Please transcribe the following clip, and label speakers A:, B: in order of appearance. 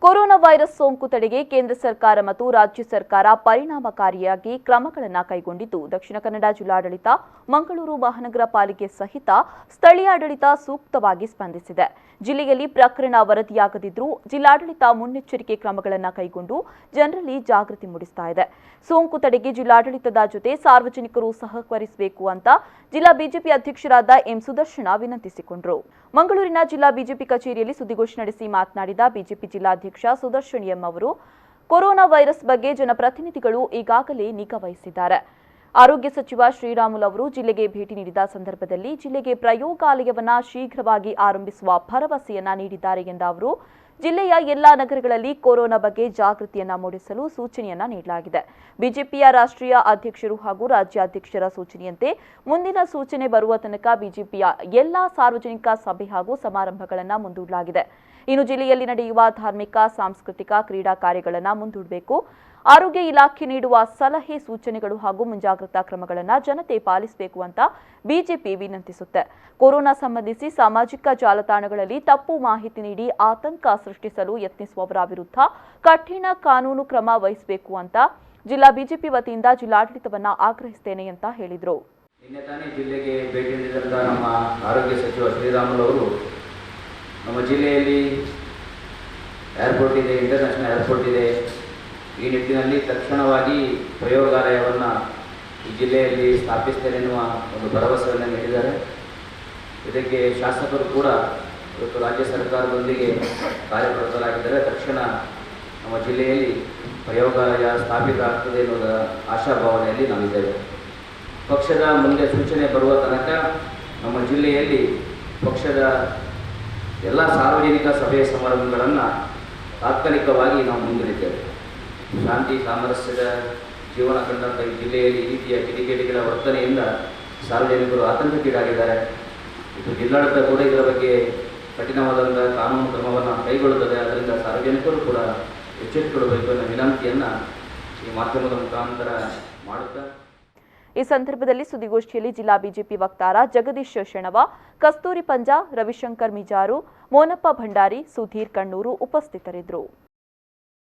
A: Corona virus ಸೋಂಕು ತಡೆಗೆ ಕೇಂದ್ರ ಸರ್ಕಾರ ಮತ್ತು ರಾಜ್ಯ ಸರ್ಕಾರ ಪರಿಣಾಮಕಾರಿಯಾಗಿ ಕ್ರಮಗಳನ್ನು ಕೈಗೊಂಡಿದ್ದು ದಕ್ಷಿಣ ಕನ್ನಡ ಜಿಲ್ಲಾಡಳಿತ, ಮಂಗಳೂರು ಮಹಾನಗರ ಪಾಲಿಕೆ ಸಹಿತ ಸ್ಥಳೀಯ ಆಡಳಿತ ಸೂಕ್ತವಾಗಿ ಸ್ಪಂದಿಸಿದೆ. ಜಿಲ್ಲೆಯಲ್ಲಿ ಪ್ರಕರಣ ವರದಿಯಾಗದಿದ್ದರೂ ಜಿಲ್ಲಾಡಳಿತ ಮುನ್ನೆಚ್ಚರಿಕೆ ಕ್ರಮಗಳನ್ನು ಕೈಗೊಂಡು ಜನರಲ್ಲಿ ಜಾಗೃತಿ ಮೂಡಿಸ್ತಾ ಇದೆ. ಸೋಂಕು ತಡೆಗೆ ಜಿಲ್ಲಾಡಳಿತದ ಜೊತೆ ಸಾರ್ವಜನಿಕರು ಸಹಕರಿಸಬೇಕು ಅಂತ ಜಿಲ್ಲಾ ಬಿಜೆಪಿ ಅಧ್ಯಕ್ಷರಾದ ಎಂ ಸುದರ್ಶನ ವಿನಂತಿಸಿಕೊಂಡರು. ಮಂಗಳೂರಿನ ಜಿಲ್ಲಾ ಬಿಜೆಪಿ ಕಚೇರಿಯಲ್ಲಿ ಸುದ್ದಿಗೋಷ್ಠಿ ನಡೆಸಿ ಮಾತನಾಡಿದ ಬಿಜೆಪಿ ಜಿಲ್ಲಾಧ್ಯಕ್ಷ ಸುದರ್ಶನ್ ಎಂ ಅವರು ಕೊರೋನಾ ವೈರಸ್ ಬಗ್ಗೆ ಜನಪ್ರತಿನಿಧಿಗಳು ಈಗಾಗಲೇ ನಿಗಾ ವಹಿಸಿದ್ದಾರೆ. ಆರೋಗ್ಯ ಸಚಿವ ಶ್ರೀರಾಮುಲು ಅವರು ಜಿಲ್ಲೆಗೆ ಭೇಟಿ ನೀಡಿದ ಸಂದರ್ಭದಲ್ಲಿ ಜಿಲ್ಲೆಗೆ ಪ್ರಯೋಗಾಲಯವನ್ನ ಶೀಘ್ರವಾಗಿ ಆರಂಭಿಸುವ ಭರವಸೆಯನ್ನ ನೀಡಿದ್ದಾರೆ ಎಂದ ಅವರು ಜಿಲ್ಲೆಯ ಎಲ್ಲಾ ನಗರಗಳಲ್ಲಿ ಕೊರೋನಾ ಬಗ್ಗೆ ಜಾಗೃತಿಯನ್ನ ಮೂಡಿಸಲು ಸೂಚನೆಯನ್ನ ನೀಡಲಾಗಿದೆ. ಬಿಜೆಪಿಯ ರಾಷ್ಟ್ರೀಯ ಅಧ್ಯಕ್ಷರು ಹಾಗೂ ರಾಜ್ಯಾಧ್ಯಕ್ಷರ ಸೂಚನೆಯಂತೆ ಮುಂದಿನ ಸೂಚನೆ ಬರುವ ತನಕ ಬಿಜೆಪಿಯ ಎಲ್ಲಾ ಸಾರ್ವಜನಿಕ ಸಭೆ ಹಾಗೂ ಸಮಾರಂಭಗಳನ್ನು ಮುಂದೂಡಲಾಗಿದೆ. ಇನ್ನು ಜಿಲ್ಲೆಯಲ್ಲಿ ನಡೆಯುವ ಧಾರ್ಮಿಕ, ಸಾಂಸ್ಕೃತಿಕ, ಕ್ರೀಡಾ ಕಾರ್ಯಗಳನ್ನು ಮುಂದೂಡಬೇಕು. ಆರೋಗ್ಯ ಇಲಾಖೆ ನೀಡುವ ಸಲಹೆ, ಸೂಚನೆಗಳು ಹಾಗೂ ಮುಂಜಾಗ್ರತಾ ಕ್ರಮಗಳನ್ನು ಜನತೆ ಪಾಲಿಸಬೇಕು ಅಂತ ಬಿಜೆಪಿ ವಿನಂತಿಸುತ್ತೆ. ಕೊರೋನಾ ಸಂಬಂಧಿಸಿ ಸಾಮಾಜಿಕ ಜಾಲತಾಣಗಳಲ್ಲಿ ತಪ್ಪು ಮಾಹಿತಿ ನೀಡಿ ಆತಂಕ ಸೃಷ್ಟಿಸಲು ಯತ್ನಿಸುವವರ ವಿರುದ್ಧ ಕಠಿಣ ಕಾನೂನು ಕ್ರಮ ವಹಿಸಬೇಕು ಅಂತ ಜಿಲ್ಲಾ ಬಿಜೆಪಿ ವತಿಯಿಂದ ಜಿಲ್ಲಾಡಳಿತವನ್ನ ಆಗ್ರಹಿಸುತ್ತೇನೆ ಅಂತ ಹೇಳಿದರು.
B: ನಿನ್ನೆ ತಾನೇ ಜಿಲ್ಲೆಗೆ ಭೇಟಿ ನೀಡಿದಂಥ ನಮ್ಮ ಆರೋಗ್ಯ ಸಚಿವ ಶ್ರೀರಾಮುಲು ಅವರು ನಮ್ಮ ಜಿಲ್ಲೆಯಲ್ಲಿ ಏರ್ಪೋರ್ಟ್ ಇದೆ, ಇಂಟರ್ನ್ಯಾಷನಲ್ ಏರ್ಪೋರ್ಟ್ ಇದೆ. ಈ ನಿಟ್ಟಿನಲ್ಲಿ ತಕ್ಷಣವಾಗಿ ಪ್ರಯೋಗಾಲಯವನ್ನು ಈ ಜಿಲ್ಲೆಯಲ್ಲಿ ಸ್ಥಾಪಿಸ್ತೇನೆ ಎನ್ನುವ ಒಂದು ಭರವಸೆಯನ್ನು ನೀಡಿದ್ದಾರೆ. ಇದಕ್ಕೆ ಶಾಸಕರು ಕೂಡ ಇವತ್ತು ರಾಜ್ಯ ಸರ್ಕಾರದೊಂದಿಗೆ ಕಾರ್ಯಪ್ರವೃತ್ತರಾಗಿದ್ದಾರೆ. ತಕ್ಷಣ ನಮ್ಮ ಜಿಲ್ಲೆಯಲ್ಲಿ ಪ್ರಯೋಗಾಲಯ ಸ್ಥಾಪಿತ ಆಗ್ತದೆ ಎನ್ನುವುದರ ಆಶಾಭಾವನೆಯಲ್ಲಿ ನಾವಿದ್ದೇವೆ. ಪಕ್ಷದ ಮುಂದೆ ಸೂಚನೆ ಬರುವ ತನಕ ನಮ್ಮ ಜಿಲ್ಲೆಯಲ್ಲಿ ಪಕ್ಷದ ಎಲ್ಲ ಸಾರ್ವಜನಿಕ ಸಭೆ ಸಮಾರಂಭಗಳನ್ನು ತಾತ್ಕಾಲಿಕವಾಗಿ ನಾವು ಮುಂದೂಡಿದ್ದೇವೆ. ಶಾಂತಿ ಸಾಮರಸ್ಯದ ಜೀವನ ಕಂಡಂಥ ಈ ಜಿಲ್ಲೆಯಲ್ಲಿ ಈ ರೀತಿಯ ಕಿಡಿಗೇಡಿಗಳ ವರ್ತನೆಯಿಂದ ಸಾರ್ವಜನಿಕರು ಆತಂಕಕ್ಕೀಡಾಗಿದ್ದಾರೆ. ಇದು ಜಿಲ್ಲಾಡಳಿತ ಕೂಡ ಇದರ ಬಗ್ಗೆ ಕಠಿಣವಾದಂಥ ಕಾನೂನು ಕ್ರಮವನ್ನು ಕೈಗೊಳ್ಳುತ್ತದೆ. ಅದರಿಂದ ಸಾರ್ವಜನಿಕರು ಕೂಡ ಎಚ್ಚೆತ್ತುಕೊಳ್ಬೇಕು ಅನ್ನೋ ವಿನಂತಿಯನ್ನು ಈ ಮಾಧ್ಯಮದ ಮುಖಾಂತರ ಮಾಡುತ್ತಾ
A: ಈ ಸಂದರ್ಭದಲ್ಲಿ ಸುದ್ದಿಗೋಷ್ಠಿಯಲ್ಲಿ ಜಿಲ್ಲಾ ಬಿಜೆಪಿ ವಕ್ತಾರ ಜಗದೀಶ್ ಶೆಣವ, ಕಸ್ತೂರಿ ಪಂಜಾ, ರವಿಶಂಕರ್ ಮಿಜಾರು, ಮೋನಪ್ಪ ಭಂಡಾರಿ, ಸುಧೀರ್ ಕಣ್ಣೂರು ಉಪಸ್ಥಿತರಿದ್ದರು.